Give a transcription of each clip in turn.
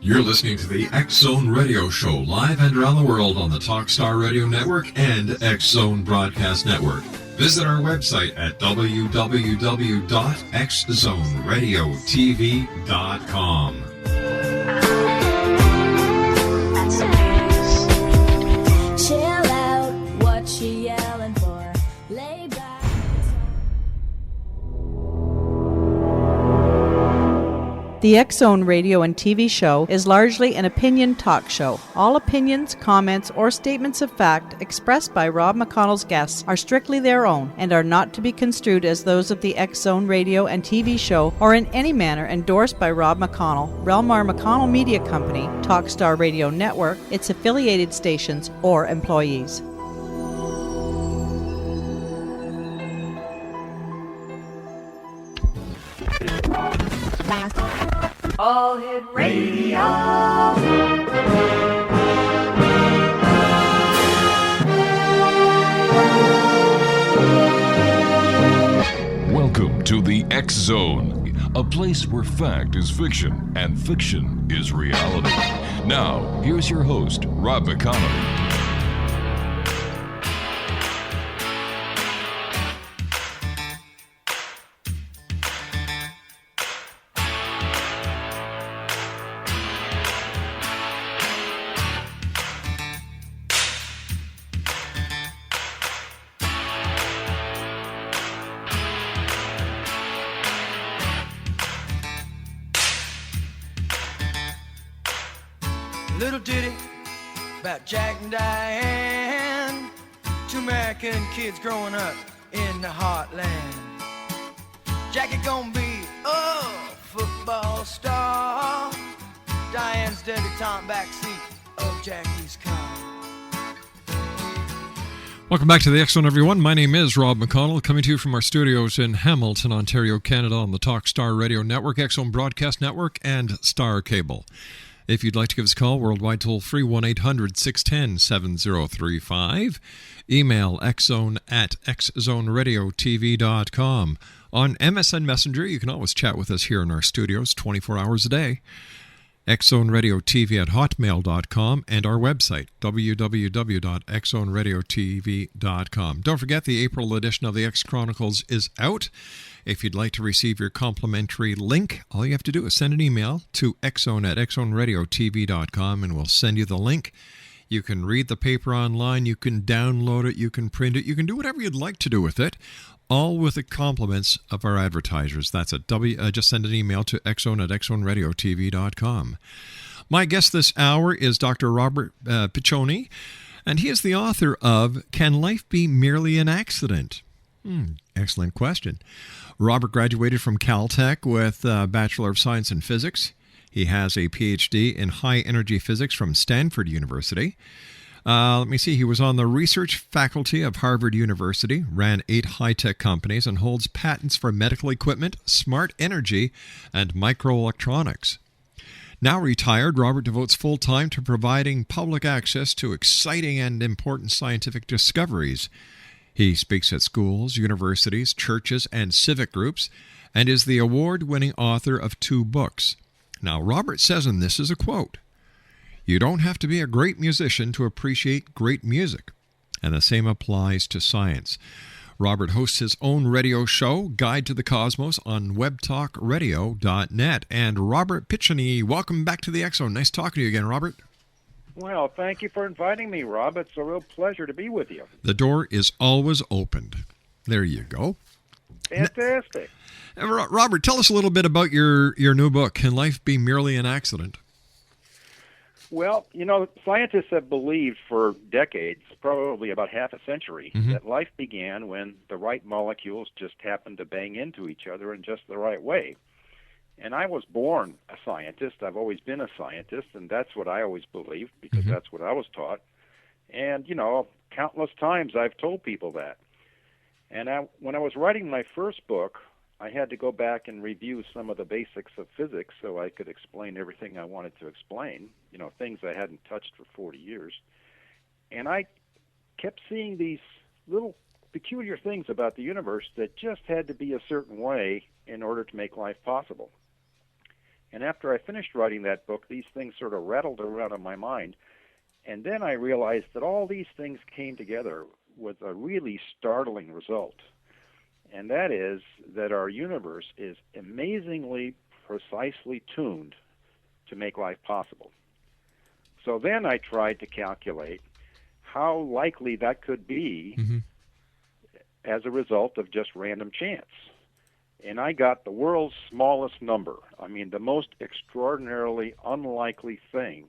You're listening to the X Zone Radio Show live and around the world on the Talkstar Radio Network and X Zone Broadcast Network. Visit our website at www.xzoneradiotv.com. Chill out, what you yelling for? Lay back. The X Zone radio and TV show is largely an opinion talk show. All opinions, comments, or statements of fact expressed by Rob McConnell's guests are strictly their own and are not to be construed as those of the X Zone radio and TV show or in any manner endorsed by Rob McConnell, Relmar McConnell Media Company, Talkstar Radio Network, its affiliated stations, or employees. All Hit Radio. Welcome to the X Zone, a place where fact is fiction and fiction is reality. Now, here's your host, Rob McConnell. Little ditty about Jack and Diane, two American kids growing up in the heartland. Jackie gonna be a football star, Diane's debutante backseat of Jackie's car. Welcome back to the X Zone, everyone. My name is Rob McConnell, coming to you from our studios in Hamilton, Ontario, Canada, on the Talkstar Radio Network, X Zone Broadcast Network, and Star Cable. If you'd like to give us a call, worldwide toll-free, 1-800-610-7035. Email xzone@xzoneradiotv.com. On MSN Messenger, you can always chat with us here in our studios 24 hours a day. xzoneradiotv@hotmail.com, and our website, www.xzoneradiotv.com. Don't forget, the April edition of the X Chronicles is out. If you'd like to receive your complimentary link, all you have to do is send an email to xzone@xzoneradiotv.com, and we'll send you the link. You can read the paper online, you can download it, you can print it, you can do whatever you'd like to do with it, all with the compliments of our advertisers. That's at just send an email to xzone@xzoneradiotv.com. My guest this hour is Dr. Robert Piccioni, and he is the author of Can Life Be Merely an Accident? Excellent question. Robert graduated from Caltech with a Bachelor of Science in Physics. He has a PhD in High Energy Physics from Stanford University. He was on the research faculty of Harvard University, ran 8 high-tech companies, and holds patents for medical equipment, smart energy, and microelectronics. Now retired, Robert devotes full time to providing public access to exciting and important scientific discoveries. He speaks at schools, universities, churches, and civic groups, and is the award-winning author of 2 books. Now, Robert says, and this is a quote, "You don't have to be a great musician to appreciate great music," and the same applies to science. Robert hosts his own radio show, Guide to the Cosmos, on webtalkradio.net. And Robert Piccioni, welcome back to the X Zone. Nice talking to you again, Robert. Well, thank you for inviting me, Rob. It's a real pleasure to be with you. The door is always opened. There you go. Fantastic. Robert, tell us a little bit about your new book, Can Life Be Merely an Accident? Well, scientists have believed for decades, probably about half a century, that life began when the right molecules just happened to bang into each other in just the right way. And I was born a scientist. I've always been a scientist, and that's what I always believed because that's what I was taught. And, countless times I've told people that. And when I was writing my first book, I had to go back and review some of the basics of physics so I could explain everything I wanted to explain, things I hadn't touched for 40 years. And I kept seeing these little peculiar things about the universe that just had to be a certain way in order to make life possible. And after I finished writing that book, these things sort of rattled around in my mind. And then I realized that all these things came together with a really startling result. And that is that our universe is amazingly precisely tuned to make life possible. So then I tried to calculate how likely that could be as a result of just random chance. And I got the world's smallest number. I mean, the most extraordinarily unlikely thing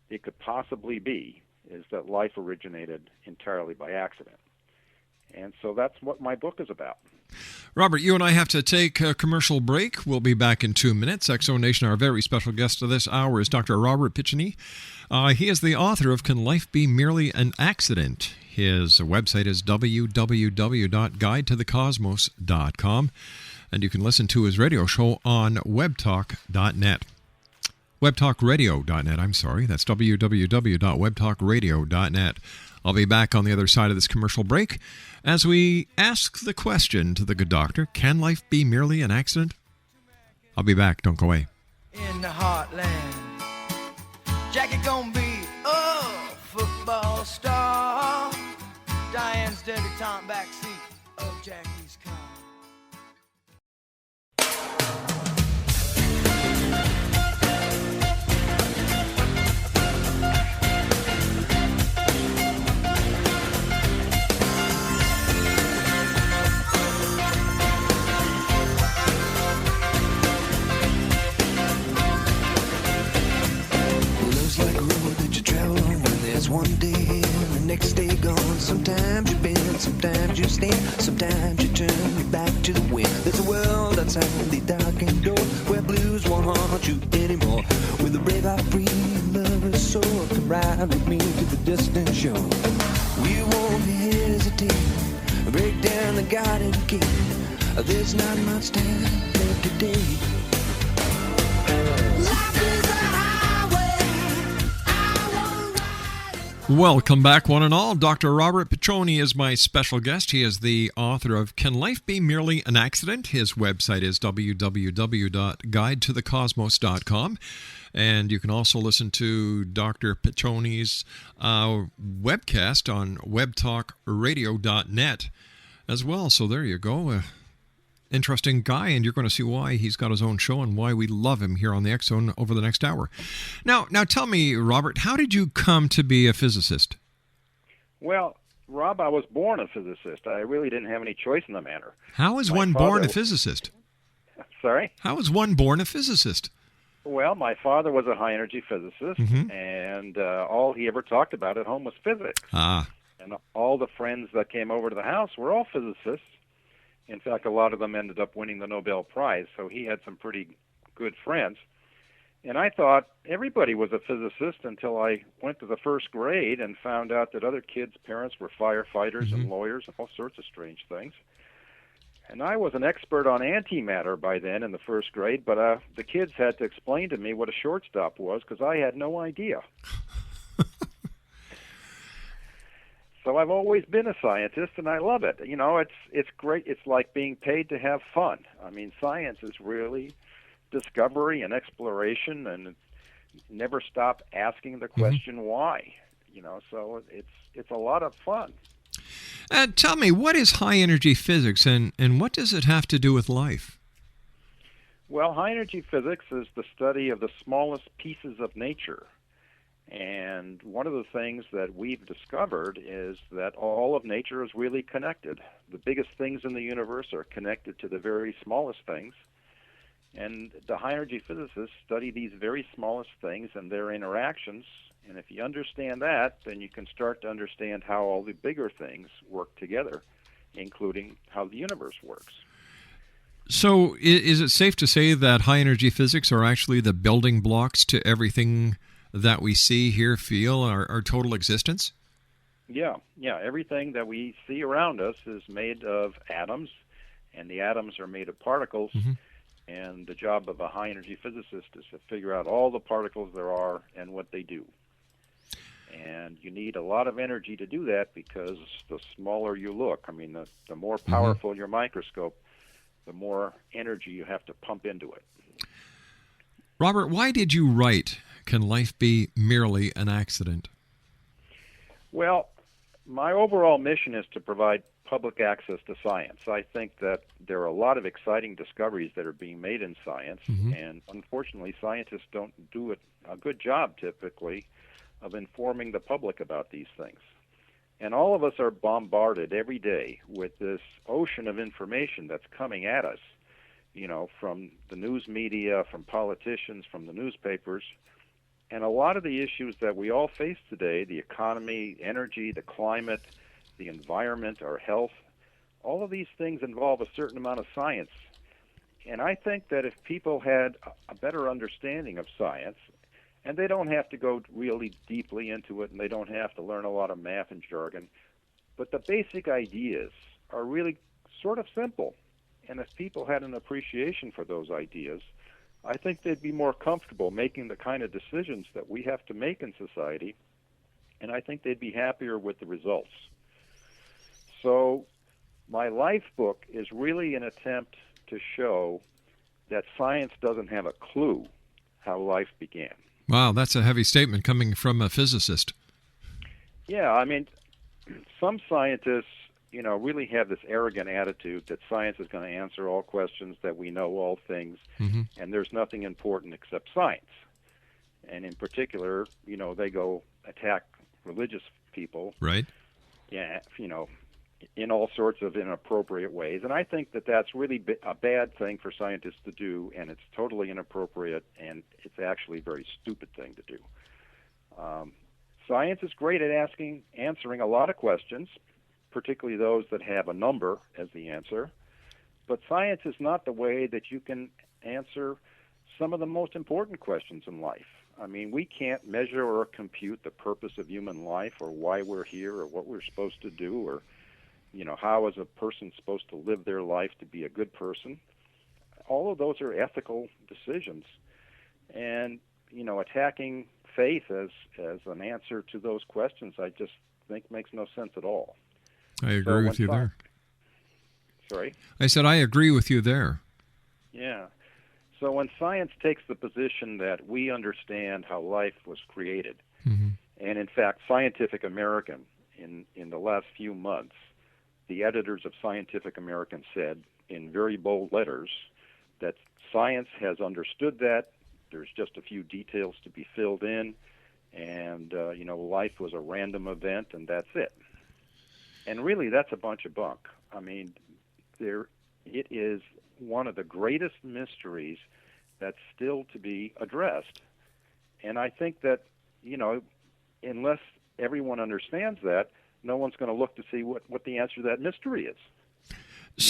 it could possibly be is that life originated entirely by accident. And so that's what my book is about. Robert, you and I have to take a commercial break. We'll be back in 2 minutes. X-Zone Nation, our very special guest of this hour is Dr. Robert Piccioni. He is the author of Can Life Be Merely an Accident? His website is www.guidetothecosmos.com, and you can listen to his radio show on webtalk.net. Webtalkradio.net, I'm sorry. That's www.webtalkradio.net. I'll be back on the other side of this commercial break as we ask the question to the good doctor, can life be merely an accident? I'll be back. Don't go away. In the heartland, Jackie gonna be a football star. Diane's debutante backseat of Jackie's car. One day and the next day gone. Sometimes you bend, sometimes you stand, sometimes you turn your back to the wind. There's a world outside the darkened door where blues won't haunt you anymore. With a brave heart free and lover's soul, come ride with me to the distant shore. We won't hesitate, break down the garden gate. There's not much time left today. Welcome back, one and all. Dr. Robert Piccioni is my special guest. He is the author of Can Life Be Merely an Accident? His website is www.guidetothecosmos.com. And you can also listen to Dr. Piccioni's webcast on webtalkradio.net as well. So there you go. Interesting guy, and you're going to see why he's got his own show and why we love him here on the X-Zone over the next hour. Now tell me, Robert, how did you come to be a physicist? Well, Rob, I was born a physicist. I really didn't have any choice in the matter. How is one born a physicist? Sorry? How is one born a physicist? Well, my father was a high-energy physicist, and all he ever talked about at home was physics. And all the friends that came over to the house were all physicists. In fact, a lot of them ended up winning the Nobel Prize, so he had some pretty good friends. And I thought everybody was a physicist until I went to the first grade and found out that other kids' parents were firefighters and lawyers and all sorts of strange things. And I was an expert on antimatter by then in the first grade, but the kids had to explain to me what a shortstop was because I had no idea. So I've always been a scientist, and I love it. You know, it's great. It's like being paid to have fun. I mean, science is really discovery and exploration, and never stop asking the question why. You know, so it's a lot of fun. Tell me, what is high-energy physics, and what does it have to do with life? Well, high-energy physics is the study of the smallest pieces of nature. And one of the things that we've discovered is that all of nature is really connected. The biggest things in the universe are connected to the very smallest things. And the high-energy physicists study these very smallest things and their interactions. And if you understand that, then you can start to understand how all the bigger things work together, including how the universe works. So is it safe to say that high-energy physics are actually the building blocks to everything that we see, hear, feel, our total existence? Yeah. Everything that we see around us is made of atoms, and the atoms are made of particles. And the job of a high-energy physicist is to figure out all the particles there are and what they do. And you need a lot of energy to do that because the smaller you look, I mean, the more powerful your microscope, the more energy you have to pump into it. Robert, why did you write Can Life Be Merely an Accident? Well, my overall mission is to provide public access to science. I think that there are a lot of exciting discoveries that are being made in science, and unfortunately, scientists don't do a good job typically of informing the public about these things. And all of us are bombarded every day with this ocean of information that's coming at us, from the news media, from politicians, from the newspapers. And a lot of the issues that we all face today, the economy, energy, the climate, the environment, our health, all of these things involve a certain amount of science. And I think that if people had a better understanding of science, and they don't have to go really deeply into it, and they don't have to learn a lot of math and jargon, but the basic ideas are really sort of simple. And if people had an appreciation for those ideas, I think they'd be more comfortable making the kind of decisions that we have to make in society, and I think they'd be happier with the results. So my life book is really an attempt to show that science doesn't have a clue how life began. Wow, that's a heavy statement coming from a physicist. Yeah, I mean, some scientists, really have this arrogant attitude that science is going to answer all questions, that we know all things, and there's nothing important except science. And in particular, they go attack religious people. Right. Yeah, in all sorts of inappropriate ways. And I think that that's really a bad thing for scientists to do, and it's totally inappropriate, and it's actually a very stupid thing to do. Science is great at answering a lot of questions, particularly those that have a number as the answer. But science is not the way that you can answer some of the most important questions in life. I mean, we can't measure or compute the purpose of human life, or why we're here, or what we're supposed to do, or how is a person supposed to live their life to be a good person. All of those are ethical decisions. And, attacking faith as an answer to those questions, I just think makes no sense at all. I agree with you there. Sorry? I said I agree with you there. Yeah. So when science takes the position that we understand how life was created, and in fact, Scientific American, in the last few months, the editors of Scientific American said in very bold letters that science has understood that. There's just a few details to be filled in, and life was a random event, and that's it. And really, that's a bunch of bunk. I mean, it is one of the greatest mysteries that's still to be addressed. And I think that, unless everyone understands that, no one's going to look to see what the answer to that mystery is.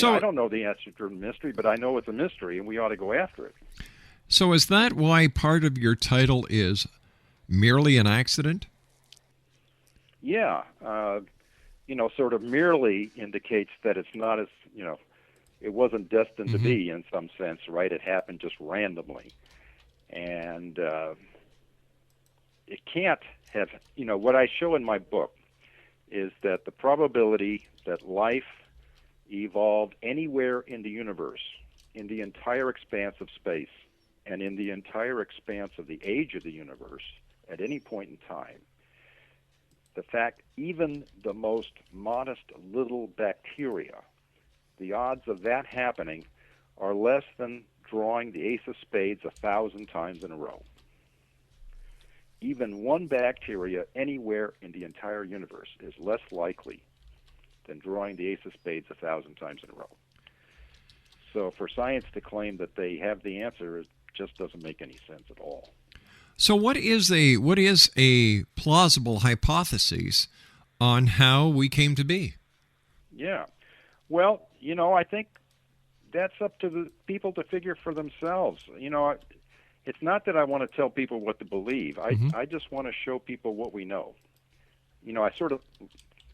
I don't know the answer to the mystery, but I know it's a mystery, and we ought to go after it. So is that why part of your title is Merely an Accident? Yeah. Sort of merely indicates that it's not as, it wasn't destined to be in some sense, right? It happened just randomly. And it can't have, what I show in my book is that the probability that life evolved anywhere in the universe, in the entire expanse of space, and in the entire expanse of the age of the universe at any point in time, the fact even the most modest little bacteria, the odds of that happening are less than drawing the ace of spades 1,000 times in a row. Even one bacteria anywhere in the entire universe is less likely than drawing the ace of spades 1,000 times in a row. So for science to claim that they have the answer, it just doesn't make any sense at all. So what is a plausible hypothesis on how we came to be? Yeah. Well, I think that's up to the people to figure for themselves. It's not that I want to tell people what to believe. I just want to show people what we know. I sort of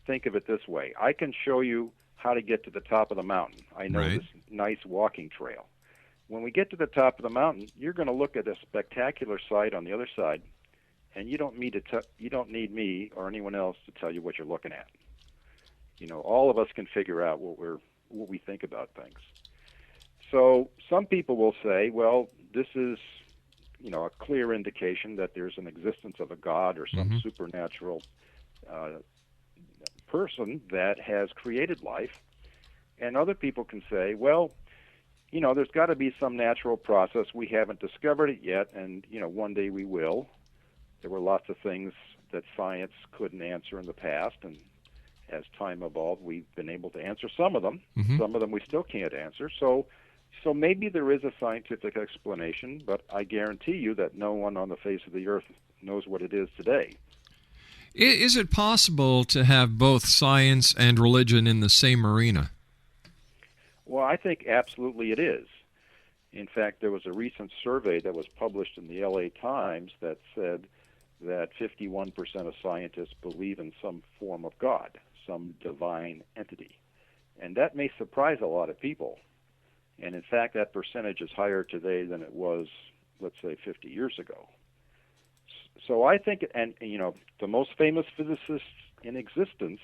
think of it this way. I can show you how to get to the top of the mountain. I know this nice walking trail. When we get to the top of the mountain, you're going to look at a spectacular sight on the other side, and you don't need me or anyone else to tell you what you're looking at. All of us can figure out what we think about things. So some people will say, well, this is a clear indication that there's an existence of a God or some supernatural person that has created life. And other people can say, well, there's got to be some natural process. We haven't discovered it yet, and, one day we will. There were lots of things that science couldn't answer in the past, and as time evolved, we've been able to answer some of them. Some of them we still can't answer. So maybe there is a scientific explanation, but I guarantee you that no one on the face of the earth knows what it is today. Is it possible to have both science and religion in the same arena? Well, I think absolutely it is. In fact, there was a recent survey that was published in the LA Times that said that 51% of scientists believe in some form of God, some divine entity. And that may surprise a lot of people. And in fact, that percentage is higher today than it was, let's say, 50 years ago. So I think, and the most famous physicists in existence,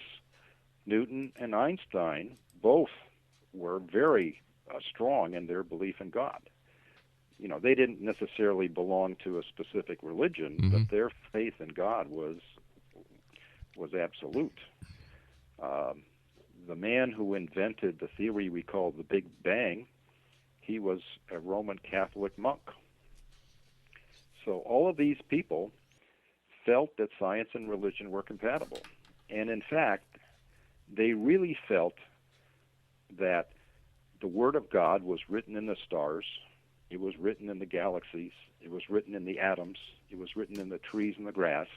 Newton and Einstein, both were very strong in their belief in God. They didn't necessarily belong to a specific religion, but their faith in God was absolute. The man who invented the theory we call the Big Bang, he was a Roman Catholic monk. So all of these people felt that science and religion were compatible. And in fact, they really felt that the Word of God was written in the stars, it was written in the galaxies, it was written in the atoms, it was written in the trees and the grass,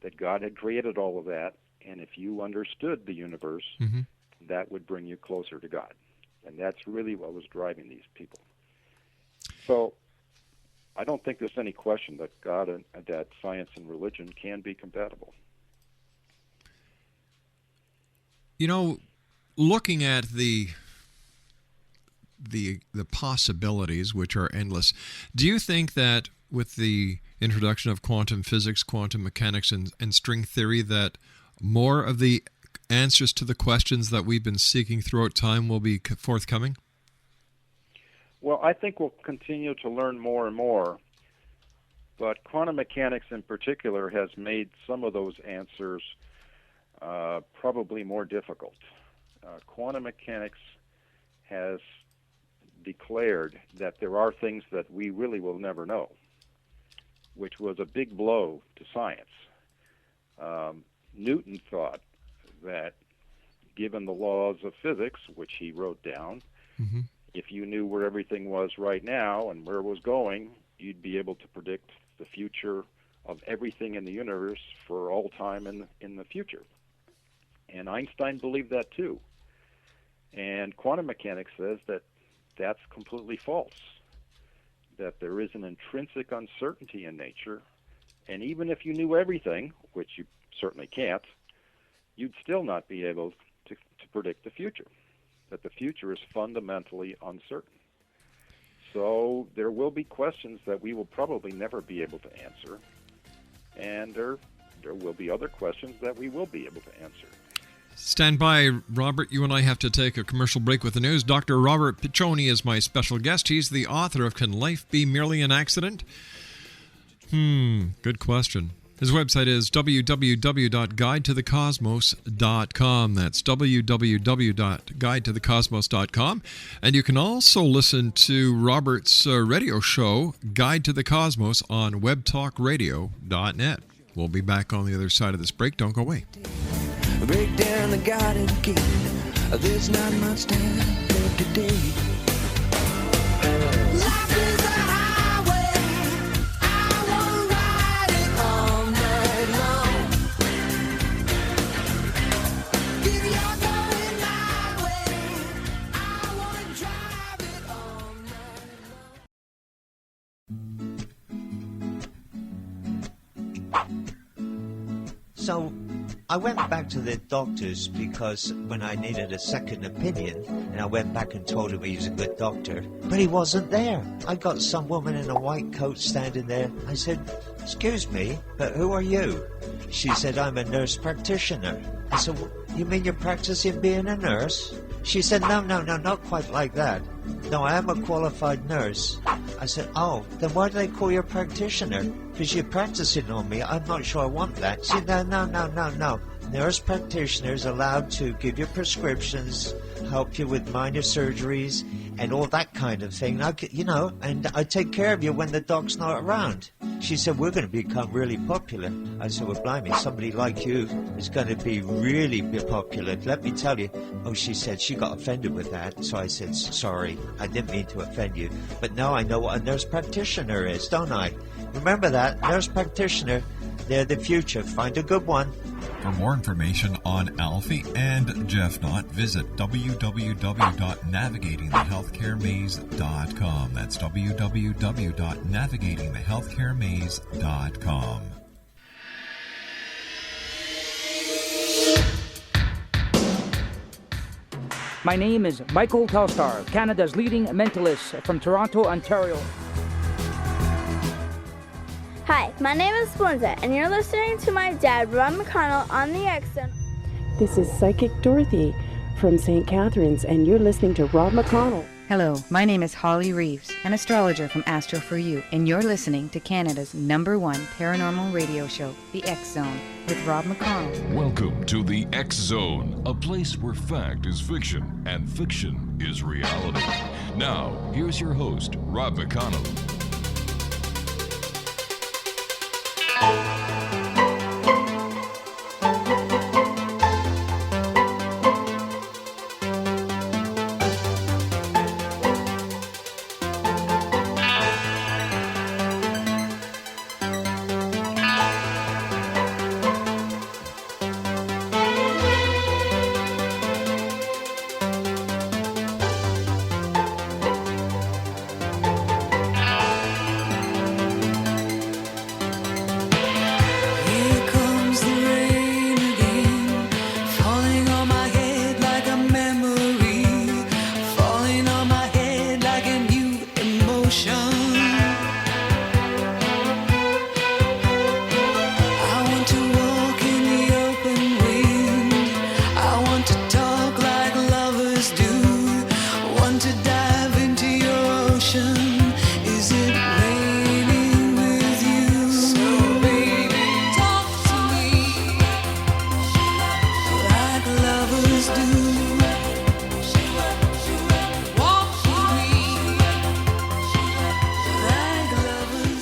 that God had created all of that, and if you understood the universe, that would bring you closer to God. And that's really what was driving these people. So I don't think there's any question that God and that science and religion can be compatible. Looking at the possibilities, which are endless, do you think that with the introduction of quantum physics, quantum mechanics, and string theory, that more of the answers to the questions that we've been seeking throughout time will be forthcoming? Well, I think we'll continue to learn more and more, but quantum mechanics in particular has made some of those answers probably more difficult. Quantum mechanics has declared that there are things that we really will never know, which was a big blow to science. Newton thought that given the laws of physics, which he wrote down, if you knew where everything was right now and where it was going, you'd be able to predict the future of everything in the universe for all time in the future. And Einstein believed that too. And quantum mechanics says that that's completely false, that there is an intrinsic uncertainty in nature, and even if you knew everything, which you certainly can't, you'd still not be able to predict the future, that the future is fundamentally uncertain. So there will be questions that we will probably never be able to answer, and there will be other questions that we will be able to answer. Stand by, Robert. You and I have to take a commercial break with the news. Dr. Robert Piccioni is my special guest. He's the author of Can Life Be Merely an Accident? Good question. His website is www.guidetothecosmos.com. That's www.guidetothecosmos.com. And you can also listen to Robert's radio show, Guide to the Cosmos, on webtalkradio.net. We'll be back on the other side of this break. Don't go away. Break down the garden gate. There's not much time left today. Life is a highway. I wanna ride it all night long. If you're going my way, I wanna drive it all night long. So I went back to the doctors because when I needed a second opinion, and I went back and told him he was a good doctor, but he wasn't there. I got some woman in a white coat standing there. I said, "Excuse me, but who are you?" She said, "I'm a nurse practitioner." I said, "You mean you're practicing being a nurse?" She said, no, not quite like that. No, I am a qualified nurse. I said, oh, then why do they call you a practitioner? Because you're practicing on me. I'm not sure I want that. She said, no. Nurse practitioners allowed to give you prescriptions, help you with minor surgeries, and all that kind of thing. And I take care of you when the doc's not around. She said, we're going to become really popular. I said, well, blimey, somebody like you is going to be really popular. Let me tell you. Oh, she said she got offended with that. So I said, sorry, I didn't mean to offend you. But now I know what a nurse practitioner is, don't I? Remember that, nurse practitioner, they're the future. Find a good one. For more information on Alfie and Jeff Knott, visit www.navigatingthehealthcaremaze.com. That's www.navigatingthehealthcaremaze.com. My name is Michael Telstar, Canada's leading mentalist from Toronto, Ontario. Hi, my name is Splenda, and you're listening to my dad, Ron McConnell, on the X-Zone. This is Psychic Dorothy from St. Catharines, and you're listening to Rob McConnell. Hello, my name is Holly Reeves, an astrologer from Astro For You, and you're listening to Canada's #1 paranormal radio show, The X-Zone, with Rob McConnell. Welcome to The X-Zone, a place where fact is fiction and fiction is reality. Now, here's your host, Rob McConnell.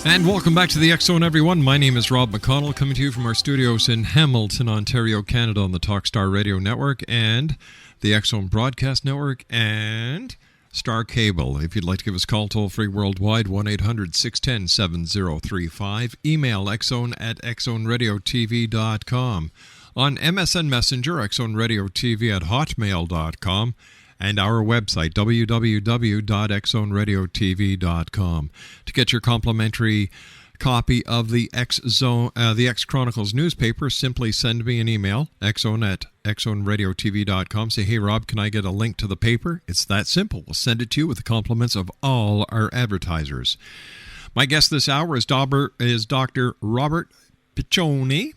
And welcome back to the X-Zone, everyone. My name is Rob McConnell, coming to you from our studios in Hamilton, Ontario, Canada, on the Talkstar Radio Network and the X-Zone Broadcast Network and Star Cable. If you'd like to give us a call toll-free worldwide, 1-800-610-7035. Email xzone@xzoneradiotv.com. On MSN Messenger, xzoneradiotv@hotmail.com. And our website, www.xzoneradiotv.com. To get your complimentary copy of the X Chronicles newspaper, simply send me an email, xzone@xzoneradiotv.com. Say, hey, Rob, can I get a link to the paper? It's that simple. We'll send it to you with the compliments of all our advertisers. My guest this hour is Dr. Robert Piccioni.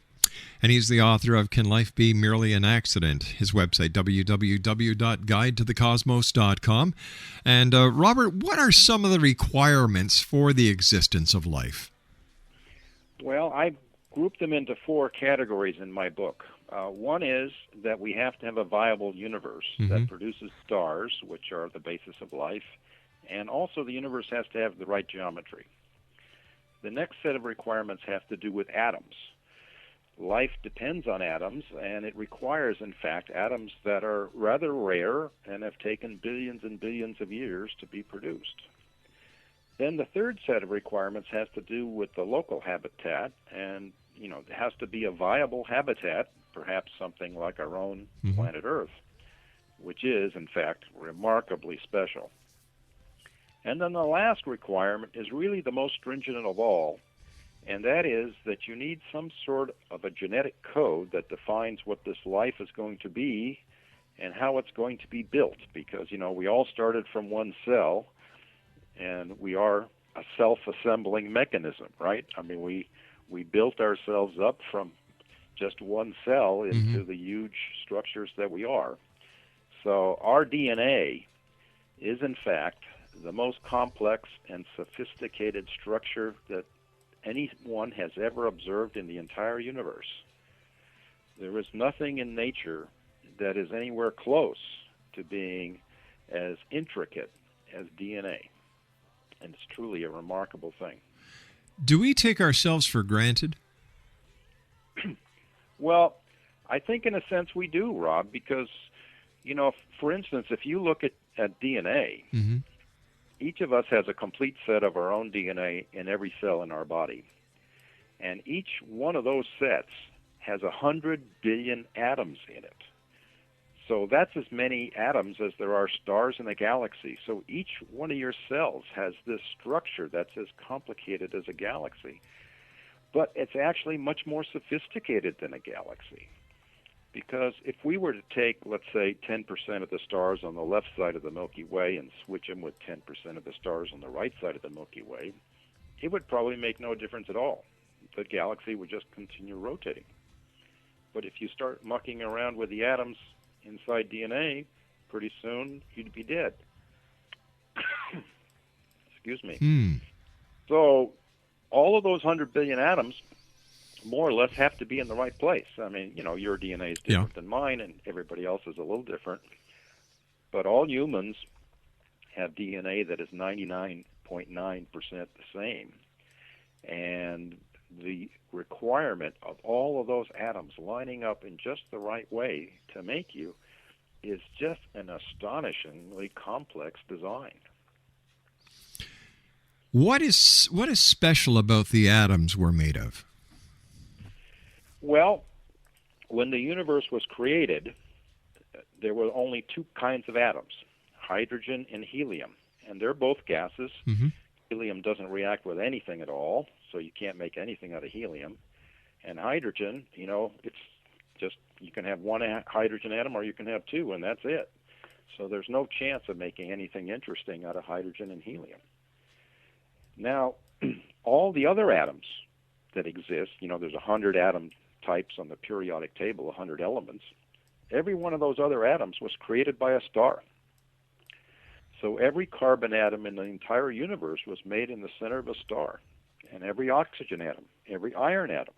And he's the author of Can Life Be Merely an Accident? His website, www.guidetothecosmos.com. And Robert, what are some of the requirements for the existence of life? Well, I grouped them into 4 categories in my book. One is that we have to have a viable universe that produces stars, which are the basis of life, and also the universe has to have the right geometry. The next set of requirements have to do with atoms. Life depends on atoms, and it requires, in fact, atoms that are rather rare and have taken billions and billions of years to be produced. Then the third set of requirements has to do with the local habitat, and, it has to be a viable habitat, perhaps something like our own planet Earth, which is, in fact, remarkably special. And then the last requirement is really the most stringent of all, and that is that you need some sort of a genetic code that defines what this life is going to be and how it's going to be built. Because, we all started from one cell, and we are a self-assembling mechanism, right? I mean, we built ourselves up from just one cell into the huge structures that we are. So our DNA is, in fact, the most complex and sophisticated structure that anyone has ever observed in the entire universe. There is nothing in nature that is anywhere close to being as intricate as DNA. And it's truly a remarkable thing. Do we take ourselves for granted? Well, I think in a sense we do, Rob, because, for instance, if you look at DNA, Mm-hmm. each of us has a complete set of our own DNA in every cell in our body. And each one of those sets has 100 billion atoms in it. So that's as many atoms as there are stars in the galaxy. So each one of your cells has this structure that's as complicated as a galaxy. But it's actually much more sophisticated than a galaxy. Because if we were to take, let's say, 10% of the stars on the left side of the Milky Way and switch them with 10% of the stars on the right side of the Milky Way, it would probably make no difference at all. The galaxy would just continue rotating. But if you start mucking around with the atoms inside DNA, pretty soon you'd be dead. Excuse me. So all of those 100 billion atoms more or less have to be in the right place. I mean, your DNA is different than mine, and everybody else is a little different. But all humans have DNA that is 99.9% the same. And the requirement of all of those atoms lining up in just the right way to make you is just an astonishingly complex design. What is special about the atoms we're made of? Well, when the universe was created, there were only two kinds of atoms, hydrogen and helium, and they're both gases. Mm-hmm. Helium doesn't react with anything at all, so you can't make anything out of helium. And hydrogen, it's just you can have one hydrogen atom or you can have two, and that's it. So there's no chance of making anything interesting out of hydrogen and helium. Now, all the other atoms that exist, there's 100 atom types on the periodic table, 100 elements. Every one of those other atoms was created by a star. So every carbon atom in the entire universe was made in the center of a star. And every oxygen atom, every iron atom,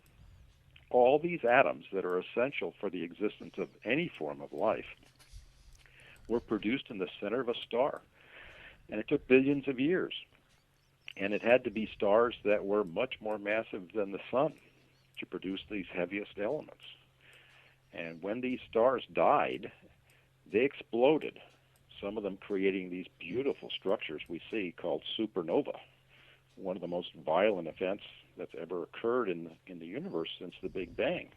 all these atoms that are essential for the existence of any form of life were produced in the center of a star. And it took billions of years. And it had to be stars that were much more massive than the sun to produce these heaviest elements. And when these stars died, they exploded, some of them creating these beautiful structures we see called supernova, one of the most violent events that's ever occurred in the universe since the Big Bang.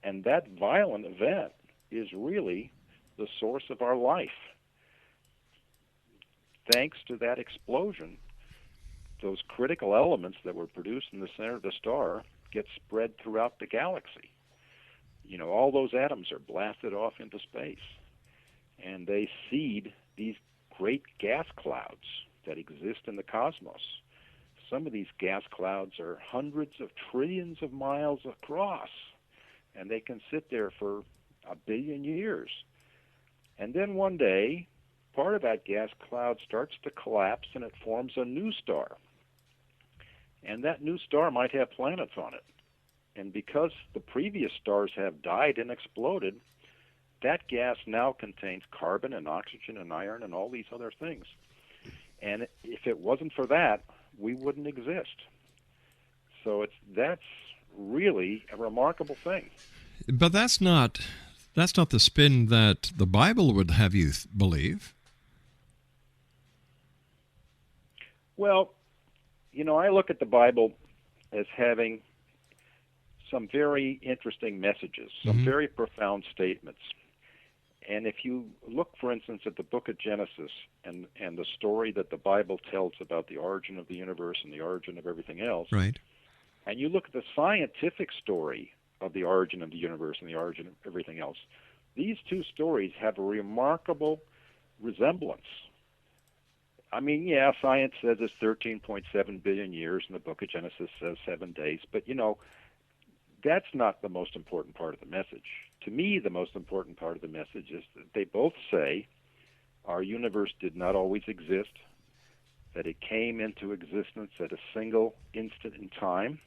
And that violent event is really the source of our life. Thanks to that explosion, those critical elements that were produced in the center of the star get spread throughout the galaxy. All those atoms are blasted off into space, and they seed these great gas clouds that exist in the cosmos. Some of these gas clouds are hundreds of trillions of miles across, and they can sit there for 1 billion years. And then one day, part of that gas cloud starts to collapse, and it forms a new star. And that new star might have planets on it. And because the previous stars have died and exploded, that gas now contains carbon and oxygen and iron and all these other things. And if it wasn't for that, we wouldn't exist. So that's really a remarkable thing. But that's not the spin that the Bible would have you believe. Well, I look at the Bible as having some very interesting messages, some very profound statements. And if you look, for instance, at the book of Genesis and the story that the Bible tells about the origin of the universe and the origin of everything else, right, and you look at the scientific story of the origin of the universe and the origin of everything else, these two stories have a remarkable resemblance. I mean, yeah, science says it's 13.7 billion years, and the book of Genesis says 7 days, but, that's not the most important part of the message. To me, the most important part of the message is that they both say our universe did not always exist, that it came into existence at a single instant in time,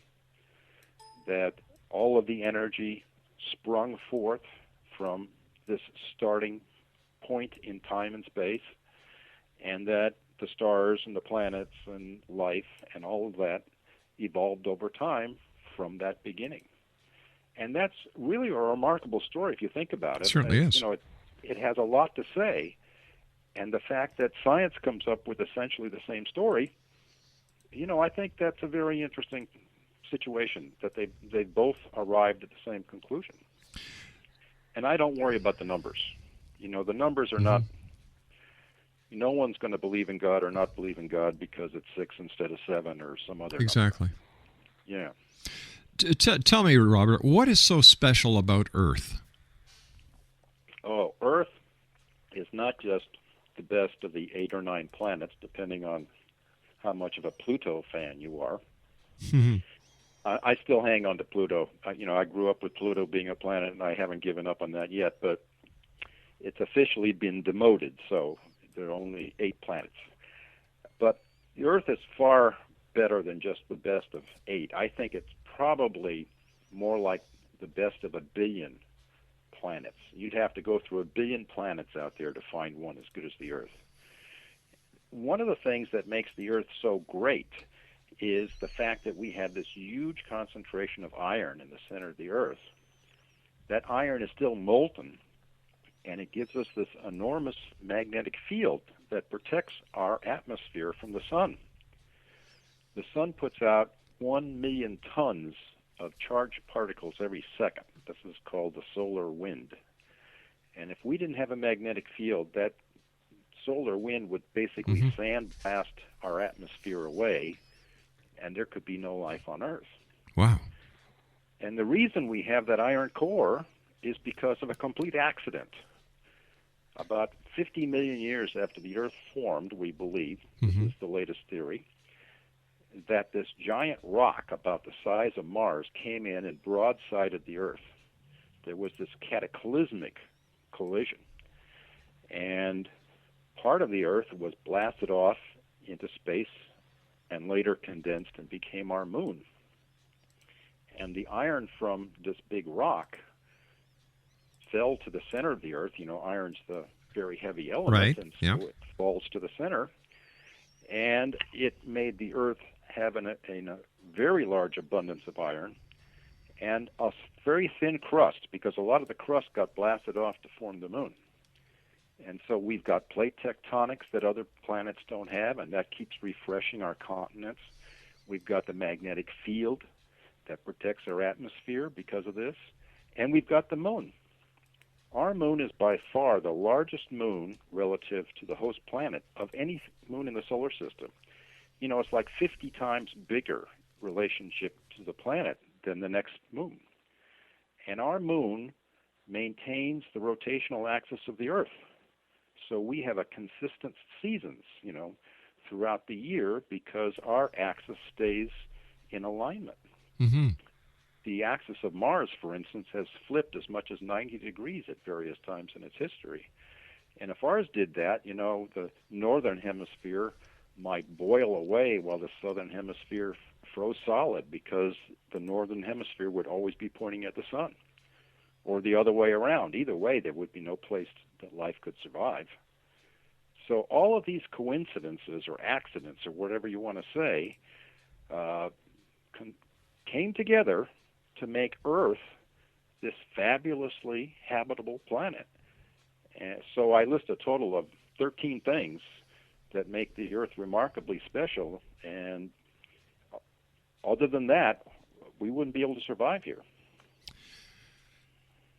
that all of the energy sprung forth from this starting point in time and space, and that the stars and the planets and life and all of that evolved over time from that beginning. And that's really a remarkable story if you think about it. It certainly is. It has a lot to say, and the fact that science comes up with essentially the same story, I think that's a very interesting situation, that they both arrived at the same conclusion. And I don't worry about the numbers. The numbers are not, no one's going to believe in God or not believe in God because it's 6 instead of 7 or some other Exactly. number. Yeah. Tell me, Robert, what is so special about Earth? Oh, Earth is not just the best of the 8 or 9 planets, depending on how much of a Pluto fan you are. I still hang on to Pluto. I grew up with Pluto being a planet, and I haven't given up on that yet, but it's officially been demoted, so there are only 8 planets. But the Earth is far better than just the best of 8. I think it's probably more like the best of 1 billion planets. You'd have to go through 1 billion planets out there to find one as good as the Earth. One of the things that makes the Earth so great is the fact that we have this huge concentration of iron in the center of the Earth. That iron is still molten, and it gives us this enormous magnetic field that protects our atmosphere from the sun. The sun puts out 1 million tons of charged particles every second. This is called the solar wind. And if we didn't have a magnetic field, that solar wind would basically sandblast our atmosphere away, and there could be no life on Earth. Wow. And the reason we have that iron core is because of a complete accident. About 50 million years after the Earth formed, we believe, this is the latest theory, that this giant rock about the size of Mars came in and broadsided the Earth. There was this cataclysmic collision, and part of the Earth was blasted off into space and later condensed and became our moon. And the iron from this big rock fell to the center of the Earth. Iron's the very heavy element, and so it falls to the center. And it made the Earth have a very large abundance of iron and a very thin crust, because a lot of the crust got blasted off to form the moon. And so we've got plate tectonics that other planets don't have, and that keeps refreshing our continents. We've got the magnetic field that protects our atmosphere because of this. And we've got the moon. Our moon is by far the largest moon relative to the host planet of any moon in the solar system. It's like 50 times bigger relationship to the planet than the next moon. And our moon maintains the rotational axis of the Earth. So we have a consistent seasons, throughout the year, because our axis stays in alignment. The axis of Mars, for instance, has flipped as much as 90 degrees at various times in its history. And if ours did that, the northern hemisphere might boil away while the southern hemisphere froze solid, because the northern hemisphere would always be pointing at the sun, or the other way around. Either way, there would be no place that life could survive. So all of these coincidences or accidents or whatever you want to say came together to make Earth this fabulously habitable planet. And so I list a total of 13 things that make the Earth remarkably special, and other than that, we wouldn't be able to survive here.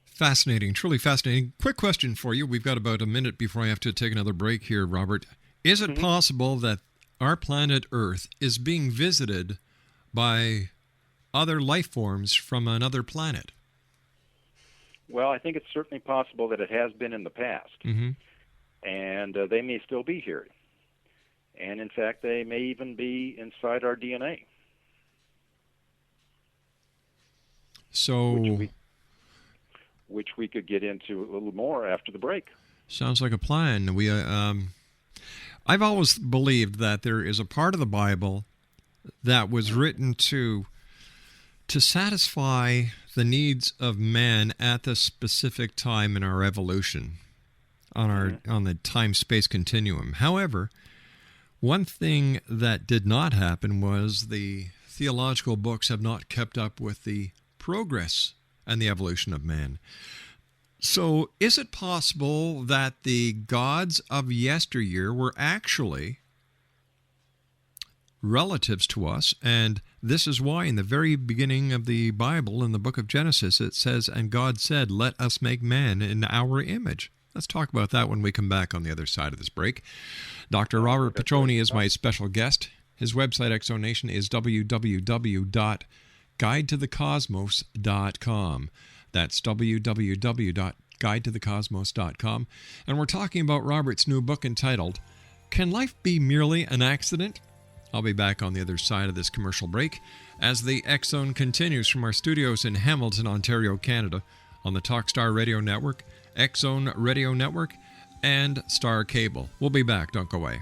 Fascinating, truly fascinating. Quick question for you. We've got about a minute before I have to take another break here, Robert. Is it possible that our planet Earth is being visited by other life forms from another planet? Well, I think it's certainly possible that it has been in the past, and they may still be here. And in fact, they may even be inside our DNA. So, which we could get into a little more after the break. Sounds like a plan. I've always believed that there is a part of the Bible that was written to satisfy the needs of man at the specific time in our evolution, on the time-space continuum. However, one thing that did not happen was the theological books have not kept up with the progress and the evolution of man. So is it possible that the gods of yesteryear were actually relatives to us? And this is why in the very beginning of the Bible, in the book of Genesis, it says, "And God said, let us make man in our image." Let's talk about that when we come back on the other side of this break. Dr. Robert Piccioni is my special guest. His website, Exonation, is www.guidetothecosmos.com. That's www.guidetothecosmos.com. And we're talking about Robert's new book entitled, Can Life Be Merely an Accident? I'll be back on the other side of this commercial break as the X Zone continues from our studios in Hamilton, Ontario, Canada, on the Talkstar Radio Network, X Zone Radio Network, and Star Cable. We'll be back. Don't go away.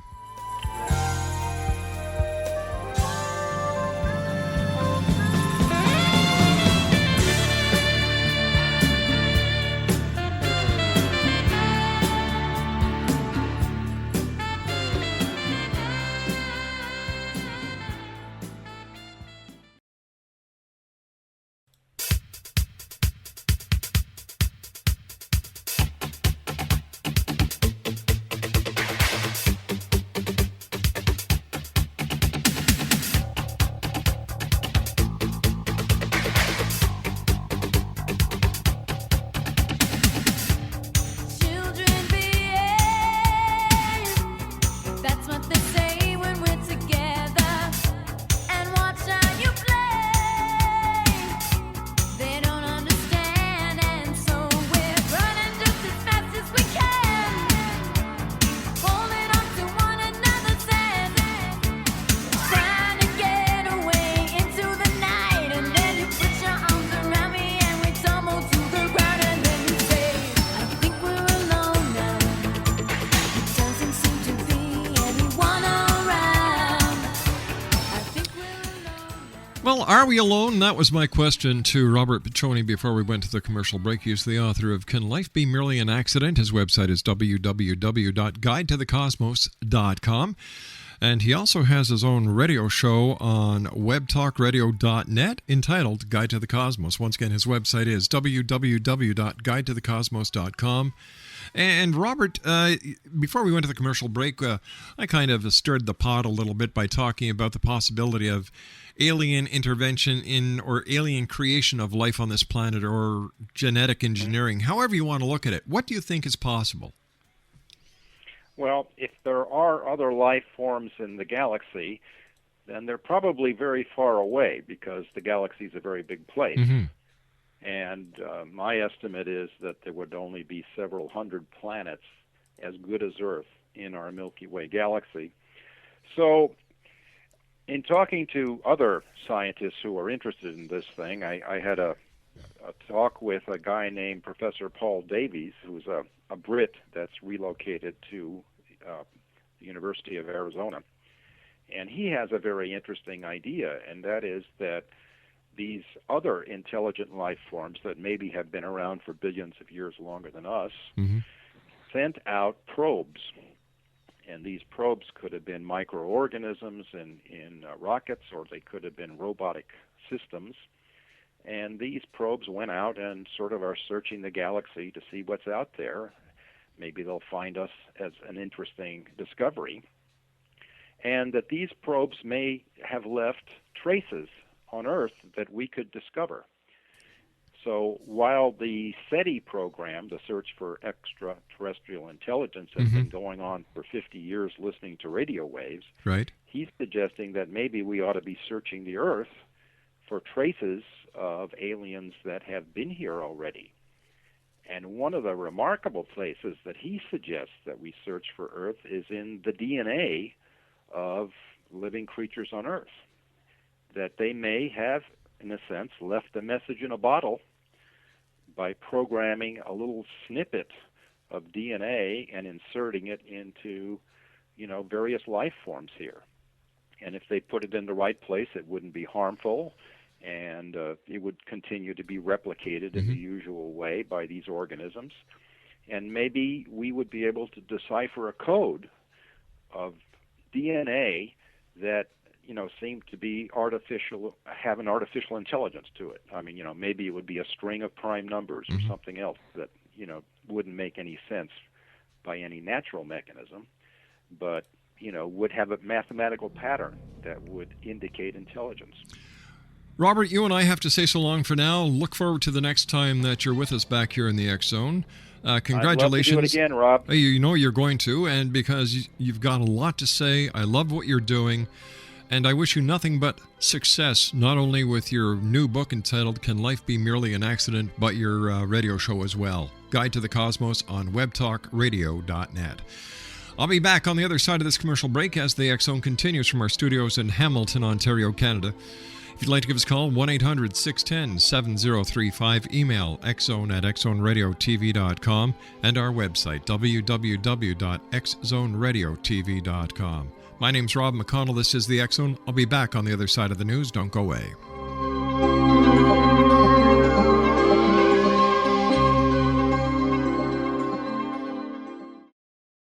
Well, are we alone? That was my question to Robert Piccioni before we went to the commercial break. He's the author of Can Life Be Merely an Accident? His website is www.guidetothecosmos.com. And he also has his own radio show on webtalkradio.net entitled Guide to the Cosmos. Once again, his website is www.guidetothecosmos.com. And Robert, before we went to the commercial break, I kind of stirred the pot a little bit by talking about the possibility of alien intervention in or alien creation of life on this planet or genetic engineering, however you want to look at it. What do you think is possible? Well, if there are other life forms in the galaxy, then they're probably very far away because the galaxy is a very big place. Mm-hmm. And my estimate is that there would only be several hundred planets as good as Earth in our Milky Way galaxy. So in talking to other scientists who are interested in this thing, I had a talk with a guy named Professor Paul Davies, who's a Brit that's relocated to the University of Arizona. And he has a very interesting idea, and that is that these other intelligent life forms that maybe have been around for billions of years longer than us sent out probes. And these probes could have been microorganisms in rockets, or they could have been robotic systems. And these probes went out and sort of are searching the galaxy to see what's out there. Maybe they'll find us as an interesting discovery. And that these probes may have left traces on Earth that we could discover. So while the SETI program, the Search for Extraterrestrial Intelligence, has been going on for 50 years listening to radio waves, right, he's suggesting that maybe we ought to be searching the Earth for traces of aliens that have been here already. And one of the remarkable places that he suggests that we search for Earth is in the DNA of living creatures on Earth, that they may have in a sense, left a message in a bottle by programming a little snippet of DNA and inserting it into, various life forms here. And if they put it in the right place, it wouldn't be harmful, and it would continue to be replicated in the usual way by these organisms. And maybe we would be able to decipher a code of DNA that, seem to be have an artificial intelligence to it. I mean, maybe it would be a string of prime numbers or something else that, wouldn't make any sense by any natural mechanism, but, would have a mathematical pattern that would indicate intelligence. Robert, you and I have to say so long for now. Look forward to the next time that you're with us back here in the X Zone. Congratulations. I'd love to do it again, Rob. You know you're going to, and because you've got a lot to say. I love what you're doing, and I wish you nothing but success, not only with your new book entitled Can Life Be Merely an Accident, but your radio show as well, Guide to the Cosmos on webtalkradio.net. I'll be back on the other side of this commercial break as the X Zone continues from our studios in Hamilton, Ontario, Canada. If you'd like to give us a call, 1-800-610-7035, email xzone@xzoneradiotv.com, and our website, www.xzoneradiotv.com. My name's Rob McConnell. This is the X Zone. I'll be back on the other side of the news. Don't go away.